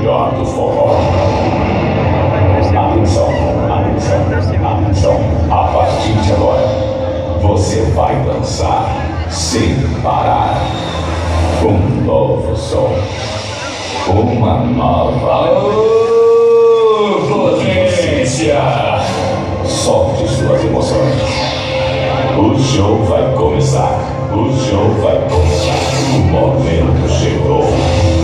melhor do forró. Atenção, atenção, atenção. A partir de agora, você vai dançar sem parar. Um novo som. Uma nova potência. Solte suas emoções. O show vai começar. O show vai começar. O momento chegou.